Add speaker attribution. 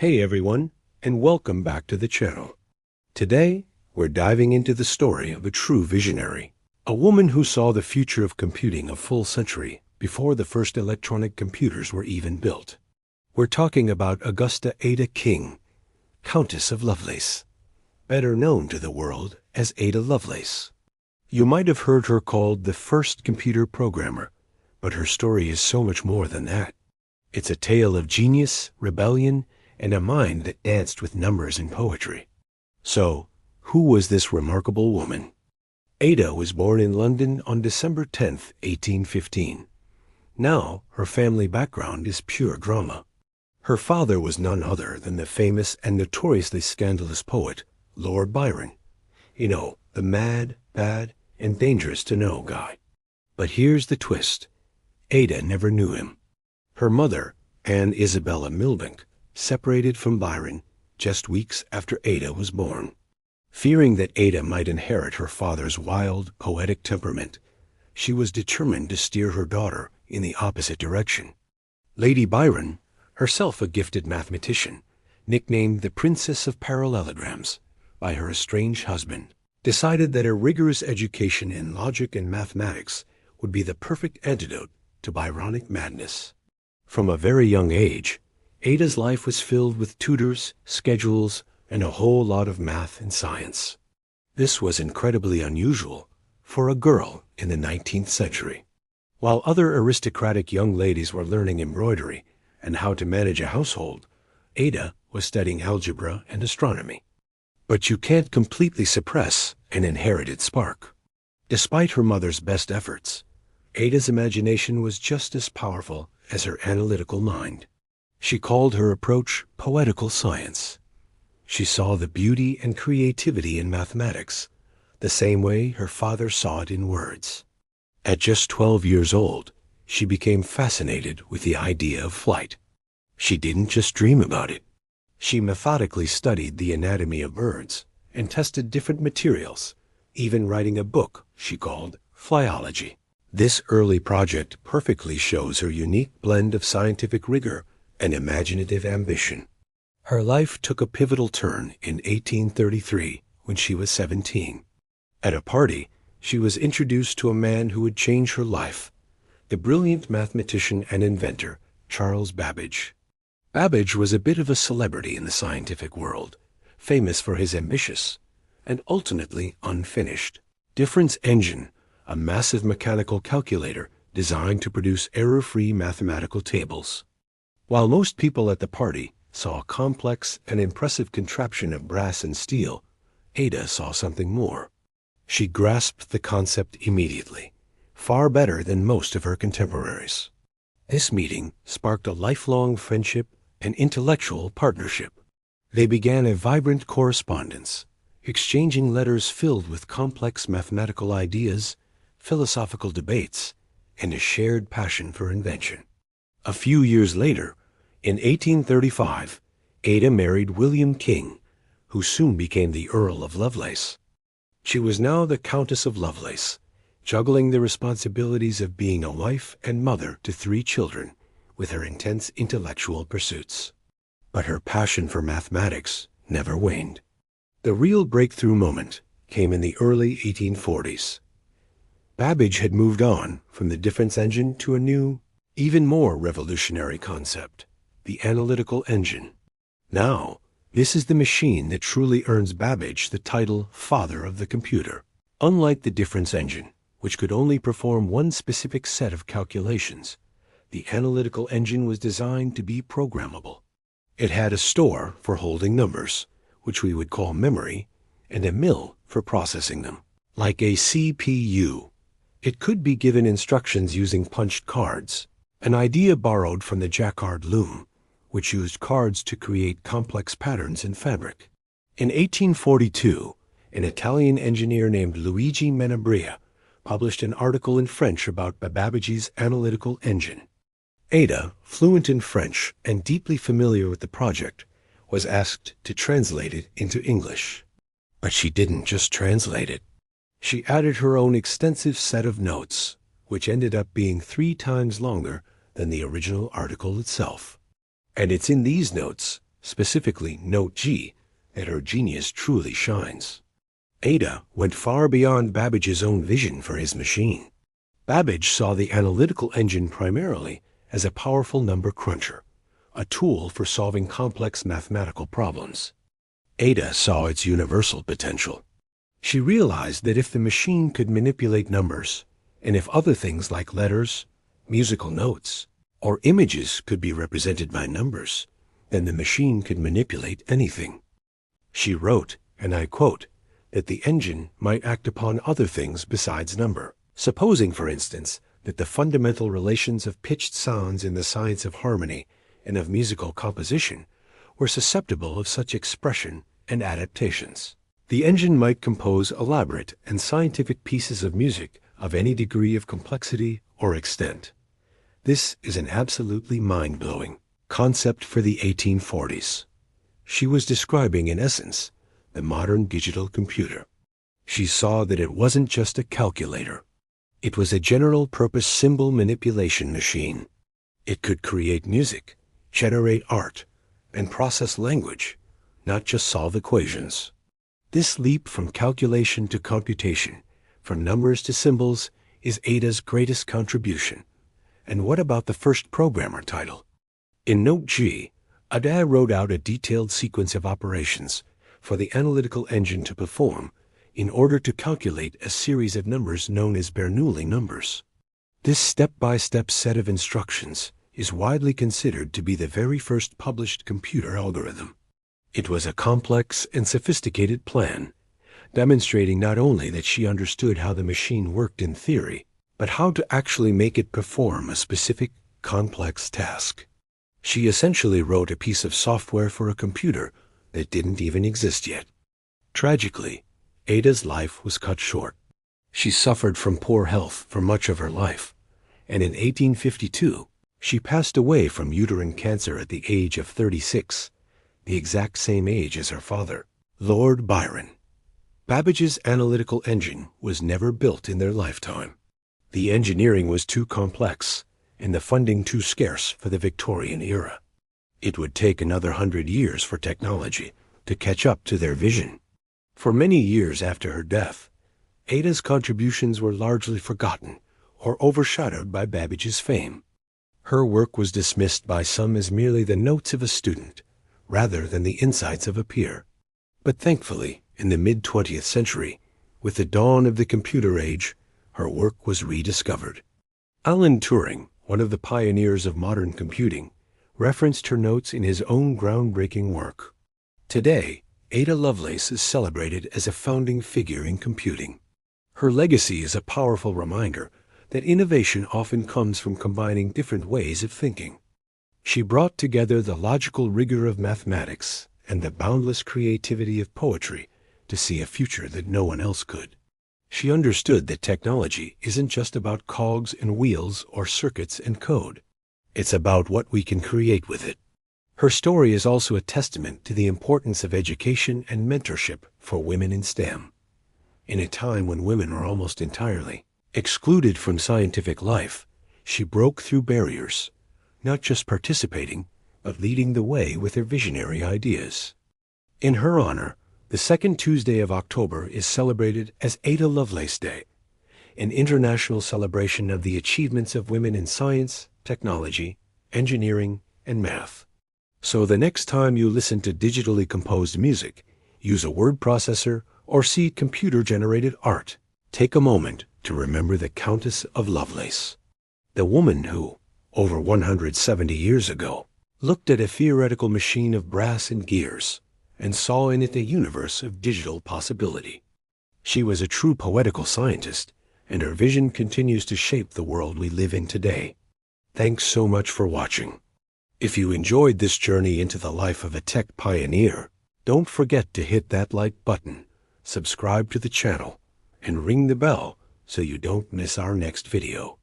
Speaker 1: Hey everyone, and welcome back to the channel. Today, we're diving into the story of a true visionary, a woman who saw the future of computing a full century before the first electronic computers were even built. We're talking about Augusta Ada King, Countess of Lovelace, better known to the world as Ada Lovelace. You might have heard her called the first computer programmer, but her story is so much more than that. It's a tale of genius, rebellion, and a mind that danced with numbers and poetry. So, who was this remarkable woman? Ada was born in London on December 10, 1815. Now, her family background is pure drama. Her father was none other than the famous and notoriously scandalous poet, Lord Byron. You know, the mad, bad, and dangerous to know guy. But here's the twist. Ada never knew him. Her mother, Anne Isabella Milbank, separated from Byron just weeks after Ada was born. Fearing that Ada might inherit her father's wild, poetic temperament, she was determined to steer her daughter in the opposite direction. Lady Byron, herself a gifted mathematician, nicknamed the Princess of Parallelograms by her estranged husband, decided that a rigorous education in logic and mathematics would be the perfect antidote to Byronic madness. From a very young age, Ada's life was filled with tutors, schedules, and a whole lot of math and science. This was incredibly unusual for a girl in the 19th century. While other aristocratic young ladies were learning embroidery and how to manage a household, Ada was studying algebra and astronomy. But you can't completely suppress an inherited spark. Despite her mother's best efforts, Ada's imagination was just as powerful as her analytical mind. She called her approach poetical science. She saw the beauty and creativity in mathematics, the same way her father saw it in words. At just 12 years old, she became fascinated with the idea of flight. She didn't just dream about it. She methodically studied the anatomy of birds and tested different materials, even writing a book she called Flyology. This early project perfectly shows her unique blend of scientific rigor and imaginative ambition. Her life took a pivotal turn in 1833 when she was 17. At a party, she was introduced to a man who would change her life, the brilliant mathematician and inventor, Charles Babbage. Babbage was a bit of a celebrity in the scientific world, famous for his ambitious and ultimately unfinished difference engine, a massive mechanical calculator designed to produce error-free mathematical tables. While most people at the party saw a complex and impressive contraption of brass and steel, Ada saw something more. She grasped the concept immediately, far better than most of her contemporaries. This meeting sparked a lifelong friendship and intellectual partnership. They began a vibrant correspondence, exchanging letters filled with complex mathematical ideas, philosophical debates, and a shared passion for invention. A few years later, in 1835, Ada married William King, who soon became the Earl of Lovelace. She was now the Countess of Lovelace, juggling the responsibilities of being a wife and mother to 3 children with her intense intellectual pursuits. But her passion for mathematics never waned. The real breakthrough moment came in the early 1840s. Babbage had moved on from the difference engine to a new, even more revolutionary concept, the Analytical Engine. Now, this is the machine that truly earns Babbage the title Father of the Computer. Unlike the difference engine, which could only perform one specific set of calculations, the Analytical Engine was designed to be programmable. It had a store for holding numbers, which we would call memory, and a mill for processing them. Like a CPU, it could be given instructions using punched cards, an idea borrowed from the jacquard loom, which used cards to create complex patterns in fabric. In 1842, an Italian engineer named Luigi Menabrea published an article in French about Babbage's Analytical Engine. Ada, fluent in French and deeply familiar with the project, was asked to translate it into English. But she didn't just translate it. She added her own extensive set of notes, which ended up being 3 times longer than the original article itself. And it's in these notes specifically note G, that her genius truly shines. Ada went far beyond Babbage's own vision for his machine. Babbage saw the analytical engine primarily as a powerful number cruncher, a tool for solving complex mathematical problems. Ada saw its universal potential. She realized that if the machine could manipulate numbers, and if other things like letters, musical notes, or images could be represented by numbers, then the machine could manipulate anything. She wrote, and I quote, that the engine might act upon other things besides number. Supposing, for instance, that the fundamental relations of pitched sounds in the science of harmony and of musical composition were susceptible of such expression and adaptations. The engine might compose elaborate and scientific pieces of music of any degree of complexity or extent. This is an absolutely mind-blowing concept for the 1840s. She was describing, in essence, the modern digital computer. She saw that it wasn't just a calculator. It was a general-purpose symbol manipulation machine. It could create music, generate art, and process language, not just solve equations. This leap from calculation to computation, from numbers to symbols, is Ada's greatest contribution. And what about the first programmer title? In Note G, Ada wrote out a detailed sequence of operations for the analytical engine to perform in order to calculate a series of numbers known as Bernoulli numbers. This step-by-step set of instructions is widely considered to be the very first published computer algorithm. It was a complex and sophisticated plan, demonstrating not only that she understood how the machine worked in theory, but how to actually make it perform a specific, complex task. She essentially wrote a piece of software for a computer that didn't even exist yet. Tragically, Ada's life was cut short. She suffered from poor health for much of her life, and in 1852, she passed away from uterine cancer at the age of 36, the exact same age as her father, Lord Byron. Babbage's analytical engine was never built in their lifetime. The engineering was too complex, and the funding too scarce for the Victorian era. It would take another 100 years for technology to catch up to their vision. For many years after her death, Ada's contributions were largely forgotten or overshadowed by Babbage's fame. Her work was dismissed by some as merely the notes of a student, rather than the insights of a peer. But thankfully, in the mid-20th century, with the dawn of the computer age, her work was rediscovered. Alan Turing, one of the pioneers of modern computing, referenced her notes in his own groundbreaking work. Today, Ada Lovelace is celebrated as a founding figure in computing. Her legacy is a powerful reminder that innovation often comes from combining different ways of thinking. She brought together the logical rigor of mathematics and the boundless creativity of poetry to see a future that no one else could. She understood that technology isn't just about cogs and wheels or circuits and code. It's about what we can create with it. Her story is also a testament to the importance of education and mentorship for women in STEM. In a time when women are almost entirely excluded from scientific life, she broke through barriers, not just participating, but leading the way with her visionary ideas. In her honor, the second Tuesday of October is celebrated as Ada Lovelace Day, an international celebration of the achievements of women in science, technology, engineering, and math. So the next time you listen to digitally composed music, use a word processor, or see computer-generated art, take a moment to remember the Countess of Lovelace, the woman who, over 170 years ago, looked at a theoretical machine of brass and gears and saw in it a universe of digital possibility. She was a true poetical scientist, and her vision continues to shape the world we live in today. Thanks so much for watching. If you enjoyed this journey into the life of a tech pioneer, don't forget to hit that like button, subscribe to the channel, and ring the bell so you don't miss our next video.